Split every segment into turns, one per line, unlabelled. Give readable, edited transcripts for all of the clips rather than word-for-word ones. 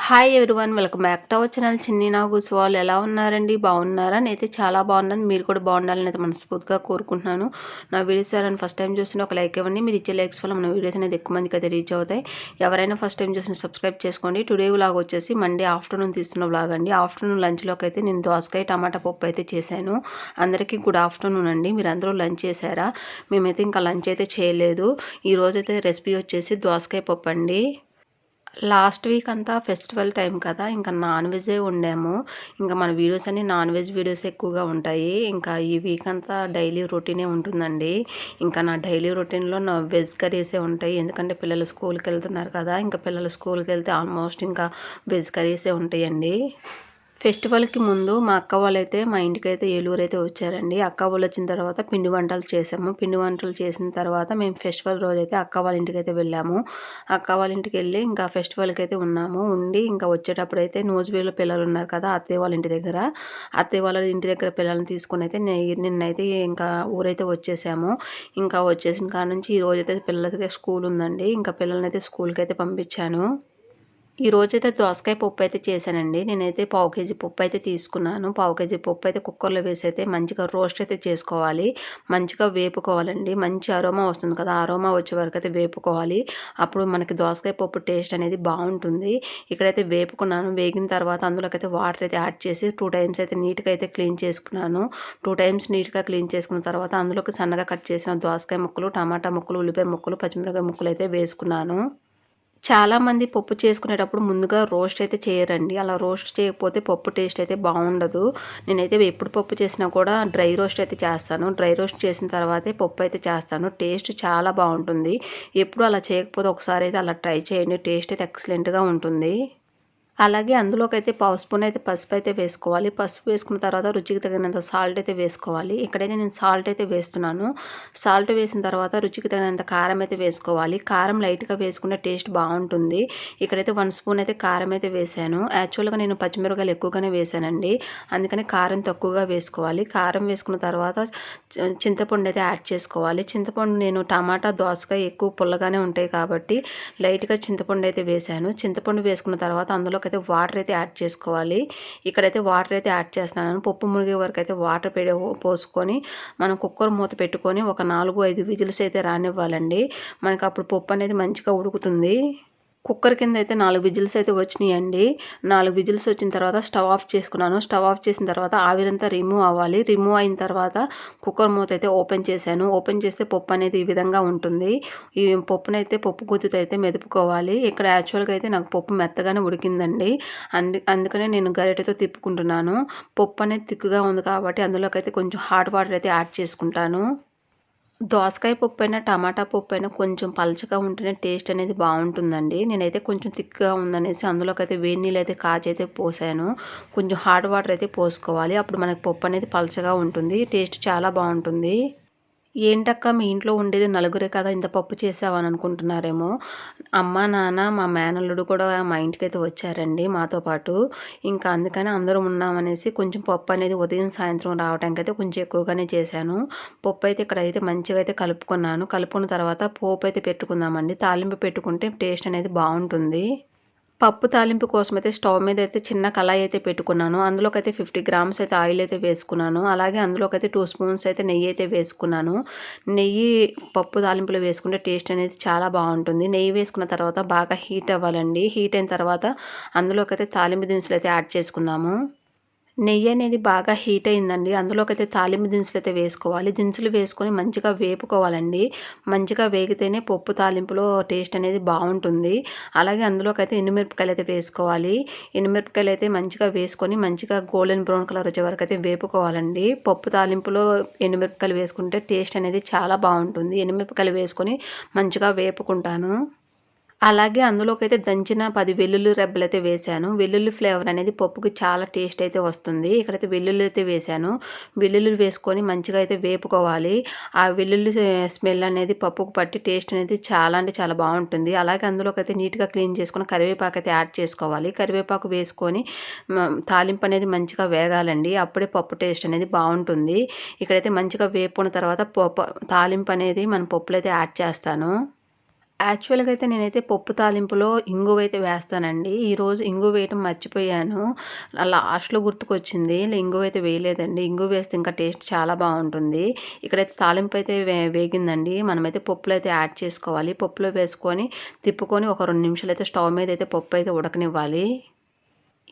Hi everyone, welcome back to our channel. చిన్ని నాగూస్ వాళ్ళు ఎలా ఉన్నారండి? బాగున్నారా? నేనైతే చాలా బాగున్నాను. మీరు కూడా బాగుండాలని అయితే మనస్ఫూర్తిగా కోరుకుంటున్నాను. నా వీడియోస్ ఎవరైనా ఫస్ట్ టైం చూసిన ఒక లైక్ ఇవ్వండి. మీరు ఇచ్చే లైక్స్ వల్ల మన వీడియోస్ అనేది ఎక్కువ మందికి అయితే రీచ్ అవుతాయి. ఎవరైనా ఫస్ట్ టైం చూసిన సబ్స్క్రైబ్ చేసుకోండి. టుడే వ్లాగ్ వచ్చేసి మండే ఆఫ్టర్నూన్ తీస్తున్న వ్లాగ్ అండి. ఆఫ్టర్నూన్ లంచ్లోకి అయితే నేను దోసకాయ టమాటా పప్పు అయితే చేశాను. అందరికీ గుడ్ ఆఫ్టర్నూన్ అండి. మీరు అందరూ లంచ్ చేశారా? మేమైతే ఇంకా లంచ్ అయితే చేయలేదు. ఈరోజైతే రెసిపీ వచ్చేసి దోసకాయ పప్పు అండి. లాస్ట్ వీక్ అంతా ఫెస్టివల్ టైం కదా, ఇంకా నాన్ వెజే వండాము. ఇంకా మన వీడియోస్ అన్ని నాన్ వెజ్ వీడియోస్ ఎక్కువగా ఉంటాయి. ఇంకా ఈ వీక్ అంతా డైలీ రొటీనే ఉంటుందండి. ఇంకా నా డైలీ రొటీన్లో నా వెజ్ కర్రీసే ఉంటాయి. ఎందుకంటే పిల్లలు స్కూల్కి వెళ్తున్నారు కదా, ఇంకా పిల్లలు స్కూల్కి వెళ్తే ఆల్మోస్ట్ ఇంకా వెజ్ కర్రీసే ఉంటాయండి. ఫెస్టివల్కి ముందు మా అక్క వాళ్ళైతే మా ఇంటికైతే ఏలూరైతే వచ్చారండి. అక్క వాళ్ళు వచ్చిన తర్వాత పిండి వంటలు చేసాము. పిండి వంటలు చేసిన తర్వాత మేము ఫెస్టివల్ రోజైతే అక్క వాళ్ళ ఇంటికైతే వెళ్ళాము. అక్క వాళ్ళ ఇంటికి వెళ్ళి ఇంకా ఫెస్టివల్కి అయితే ఉన్నాము. ఉండి ఇంకా వచ్చేటప్పుడు అయితే నూజివీడులో పిల్లలు ఉన్నారు కదా, అత్తయ్య వాళ్ళ ఇంటి దగ్గర. అత్తయ్య వాళ్ళ ఇంటి దగ్గర పిల్లల్ని తీసుకొని అయితే నిన్నైతే ఇంకా ఊరైతే వచ్చేసాము. ఇంకా వచ్చేసిన కాడ నుంచి ఈ రోజైతే పిల్లలకి స్కూల్ ఉందండి. ఇంకా పిల్లల్ని అయితే స్కూల్కి అయితే పంపించాను. ఈ రోజైతే దోసకాయ పప్పు అయితే చేశానండి. నేనైతే పావు కేజీ పప్పు అయితే తీసుకున్నాను. పావు కేజీ పప్పు అయితే కుక్కర్లో వేసి అయితే మంచిగా రోస్ట్ అయితే చేసుకోవాలి. మంచిగా వేపుకోవాలండి. మంచి అరోమా వస్తుంది కదా, అరోమా వచ్చే వరకు అయితే వేపుకోవాలి. అప్పుడు మనకి దోసకాయ పప్పు టేస్ట్ అనేది బాగుంటుంది. ఇక్కడైతే వేపుకున్నాను. వేగిన తర్వాత అందులోకైతే వాటర్ అయితే యాడ్ చేసి 2 టైమ్స్ అయితే నీట్గా అయితే క్లీన్ చేసుకున్నాను. 2 టైమ్స్ నీట్గా క్లీన్ చేసుకున్న తర్వాత అందులోకి సన్నగా కట్ చేసిన దోసకాయ ముక్కలు, టమాటా ముక్కలు, ఉల్లిపాయ ముక్కలు, పచ్చిమిరపకాయ ముక్కలు అయితే వేసుకున్నాను. చాలామంది పప్పు చేసుకునేటప్పుడు ముందుగా రోస్ట్ అయితే చేయరండి. అలా రోస్ట్ చేయకపోతే పప్పు టేస్ట్ అయితే బాగుండదు. నేనైతే ఎప్పుడు పప్పు చేసినా కూడా డ్రై రోస్ట్ అయితే చేస్తాను. డ్రై రోస్ట్ చేసిన తర్వాతే పప్పు అయితే చేస్తాను. టేస్ట్ చాలా బాగుంటుంది. ఎప్పుడు అలా చేయకపోతే ఒకసారి అయితే అలా ట్రై చేయండి. టేస్ట్ అయితే ఎక్సలెంట్గా ఉంటుంది. అలాగే అందులోకైతే పావు స్పూన్ అయితే పసుపు అయితే వేసుకోవాలి. పసుపు వేసుకున్న తర్వాత రుచికి తగినంత సాల్ట్ అయితే వేసుకోవాలి. ఇక్కడైతే నేను సాల్ట్ అయితే వేస్తున్నాను. సాల్ట్ వేసిన తర్వాత రుచికి తగినంత కారం అయితే వేసుకోవాలి. కారం లైట్గా వేసుకుంటే టేస్ట్ బాగుంటుంది. ఇక్కడైతే 1 స్పూన్ అయితే కారం అయితే వేసాను. యాక్చువల్గా నేను పచ్చిమిరపకాయలు ఎక్కువగానే వేసానండి. అందుకని కారం తక్కువగా వేసుకోవాలి. కారం వేసుకున్న తర్వాత చింతపండు అయితే యాడ్ చేసుకోవాలి. చింతపండు నేను టమాటా, దోసకాయ ఎక్కువ పుల్లగానే ఉంటాయి కాబట్టి లైట్గా చింతపండు అయితే వేసాను. చింతపండు వేసుకున్న తర్వాత అందులోకి అయితే వాటర్ అయితే యాడ్ చేసుకోవాలి. ఇక్కడైతే వాటర్ అయితే యాడ్ చేస్తున్నాను. పప్పు మునిగే వరకు అయితే వాటర్ పోసుకొని మనం కుక్కర్ మూత పెట్టుకొని ఒక 4-5 విజిల్స్ అయితే రానివ్వాలండి. మనకు అప్పుడు పప్పు అనేది మంచిగా ఉడుకుతుంది. కుక్కర్ కింద అయితే 4 విజిల్స్ అయితే వచ్చినాయండి. 4 విజిల్స్ వచ్చిన తర్వాత స్టవ్ ఆఫ్ చేసుకున్నాను. స్టవ్ ఆఫ్ చేసిన తర్వాత ఆవిరంతా రిమూవ్ అవ్వాలి. రిమూవ్ అయిన తర్వాత కుక్కర్ మూత అయితే ఓపెన్ చేశాను. ఓపెన్ చేస్తే పప్పు అనేది ఈ విధంగా ఉంటుంది. ఈ పప్పునైతే పప్పు గుత్తితో అయితే మెదుపుకోవాలి. ఇక్కడ యాక్చువల్గా అయితే నాకు పప్పు మెత్తగానే ఉడికిందండి. అందుకనే నేను గరిటెతో తిప్పుకుంటున్నాను. పప్పు అనేది తిక్కుగా ఉంది కాబట్టి అందులోకి అయితే కొంచెం హాట్ వాటర్ అయితే యాడ్ చేసుకుంటాను. దోసకాయ పప్పైనా, టమాటా పప్పైనా కొంచెం పలచగా ఉంటేనే టేస్ట్ అనేది బాగుంటుందండి. నేనైతే కొంచెం థిక్‌గా ఉందనేసి అందులోకైతే వేడి నీళ్ళైతే కాచైతే పోసాను. కొంచెం హాట్ వాటర్ అయితే పోసుకోవాలి. అప్పుడు మనకి పప్పు అనేది పలచగా ఉంటుంది. టేస్ట్ చాలా బాగుంటుంది. ఏంటక్క మీ ఇంట్లో ఉండేది నలుగురే కదా, ఇంత పప్పు చేసావా అని అనుకుంటున్నారేమో. అమ్మ, నాన్న, మా మేనల్లుడు కూడా మా ఇంటికైతే వచ్చారండి మాతో పాటు. ఇంకా అందుకని అందరం ఉన్నామనేసి కొంచెం పప్పు అనేది ఉదయం, సాయంత్రం రావడానికైతే కొంచెం ఎక్కువగానే చేశాను. పప్పు అయితే ఇక్కడైతే మంచిగా అయితే కలుపుకున్నాను. కలుపుకున్న తర్వాత పోపు అయితే పెట్టుకుందామండి. తాలింపు పెట్టుకుంటే టేస్ట్ అనేది బాగుంటుంది. పప్పు తాలింపు కోసమైతే స్టవ్ మీద అయితే చిన్న కళాయి అయితే పెట్టుకున్నాను. అందులోకైతే 50 గ్రామ్స్ అయితే ఆయిల్ అయితే వేసుకున్నాను. అలాగే అందులోకైతే 2 స్పూన్స్ అయితే నెయ్యి అయితే వేసుకున్నాను. నెయ్యి పప్పు తాలింపులో వేసుకుంటే టేస్ట్ అనేది చాలా బాగుంటుంది. నెయ్యి వేసుకున్న తర్వాత బాగా హీట్ అవ్వాలండి. హీట్ అయిన తర్వాత అందులోకైతే తాలింపు దినుసులు అయితే యాడ్ చేసుకుందాము. నెయ్యి అనేది బాగా హీట్ అయిందండి. అందులోకైతే తాలింపు దినుసులు అయితే వేసుకోవాలి. దినుసులు వేసుకొని మంచిగా వేపుకోవాలండి. మంచిగా వేగితేనే పప్పు తాలింపులో టేస్ట్ అనేది బాగుంటుంది. అలాగే అందులోకైతే ఎండుమిరపకాయలు అయితే వేసుకోవాలి. ఎండుమిరపకాయలు అయితే మంచిగా వేసుకొని మంచిగా గోల్డెన్ బ్రౌన్ కలర్ వచ్చే వరకు అయితే వేపుకోవాలండి. పప్పు తాలింపులో ఎండుమిరపకాయలు వేసుకుంటే టేస్ట్ అనేది చాలా బాగుంటుంది. ఎండుమిరపకాయలు వేసుకొని మంచిగా వేపుకుంటాను. అలాగే అందులోకైతే దంచిన 10 వెల్లుల్లి రెబ్బలైతే వేశాను. వెల్లుల్లి ఫ్లేవర్ అనేది పప్పుకి చాలా టేస్ట్ అయితే వస్తుంది. ఇక్కడైతే వెల్లుల్లి అయితే వేశాను. వెల్లుల్లి వేసుకొని మంచిగా అయితే వేపుకోవాలి. ఆ వెల్లుల్లి స్మెల్ అనేది పప్పుకు పట్టి టేస్ట్ అనేది చాలా అంటే చాలా బాగుంటుంది. అలాగే అందులోకైతే నీట్‌గా క్లీన్ చేసుకొని కరివేపాకు అయితే యాడ్ చేసుకోవాలి. కరివేపాకు వేసుకొని తాలింపు అనేది మంచిగా వేగాలండి. అప్పుడే పప్పు టేస్ట్ అనేది బాగుంటుంది. ఇక్కడైతే మంచిగా వేపుకున్న తర్వాత తాలింపు అనేది మన పప్పులో అయితే యాడ్ చేస్తాను. యాక్చువల్‌గా అయితే నేనైతే పప్పు తాలింపులో ఇంగువైతే వేస్తానండి. ఈరోజు ఇంగువ వేయటం మర్చిపోయాను. లాస్ట్‌లో గుర్తుకొచ్చింది. ఇంగువైతే వేయలేదండి. ఇంగువ వేస్తే ఇంకా టేస్ట్ చాలా బావుంటుంది. ఇక్కడైతే తాలింపయితే వేగిందండి. మనమైతే పప్పులో అయితే యాడ్ చేసుకోవాలి. పప్పులో వేసుకొని తిప్పుకొని ఒక 2 నిమిషాలైతే స్టవ్ మీదయితే పప్పయితే ఉడకనివ్వాలి.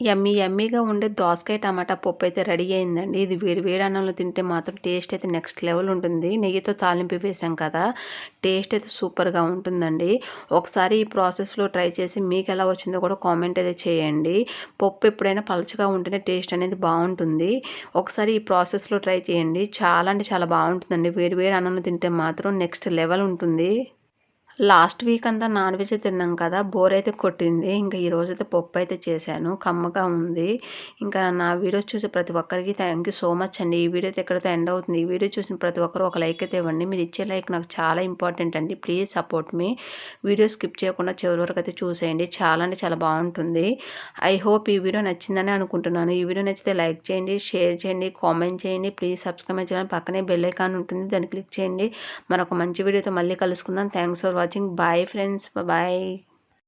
యమ్మీ యమ్మీగా ఉండే దోసకాయ టమాటా పప్పయితే రెడీ అయిందండి. ఇది వేడి వేడి అన్నంలో తింటే మాత్రం టేస్ట్ అయితే నెక్స్ట్ లెవెల్ ఉంటుంది. నెయ్యితో తాలింపు వేసాం కదా! టేస్ట్ అయితే సూపర్‌గా ఉంటుందండి. ఒకసారి ఈ ప్రాసెస్‌లో ట్రై చేసి మీకెలా వచ్చిందో కూడా కామెంట్ అయితే చేయండి. పప్పు ఎప్పుడైనా పలచగా ఉంటేనే టేస్ట్ అనేది బావుంటుంది. ఒకసారి ఈ ప్రాసెస్‌లో ట్రై చేయండి. చాలా అంటే చాలా బావుంటుందండి. వేడి వేడి అన్నంలో తింటే మాత్రం నెక్స్ట్ లెవెల్ ఉంటుంది. లాస్ట్ వీక్ అంతా నాన్ వెజ్జే తిన్నాం కదా! బోరయితే కొట్టింది. ఇంక ఈరోజైతే పప్పయితే చేశాను. కమ్మగా ఉంది. ఇంకా నా వీడియోస్ చూసే ప్రతి ఒక్కరికి థ్యాంక్ యూ సో మచ్ అండి. ఈ వీడియో అయితే ఇక్కడితో ఎండ్ అవుతుంది. ఈ వీడియో చూసిన ప్రతి ఒక్కరు ఒక లైక్ అయితే ఇవ్వండి. మీరిచ్చే లైక్ నాకు చాలా ఇంపార్టెంట్ అండి. Please support me. Video skip చేయకుండా చివరి వరకు అయితే చూసేయండి. చాలా అంటే చాలా బావుంటుంది. ఐ హోప్ ఈ వీడియో నచ్చిందని అనుకుంటున్నాను. ఈ వీడియో నచ్చితే లైక్ చేయండి, షేర్ చేయండి, కామెంట్ చేయండి. Please subscribe my channel. పక్కనే బెల్ ఐకాన్ ఉంటుంది. దాన్ని క్లిక్ చేయండి. మరొక మంచి వీడియోతో మళ్ళీ కలుసుకుందాం. Thanks for watching. Bye friends. Bye.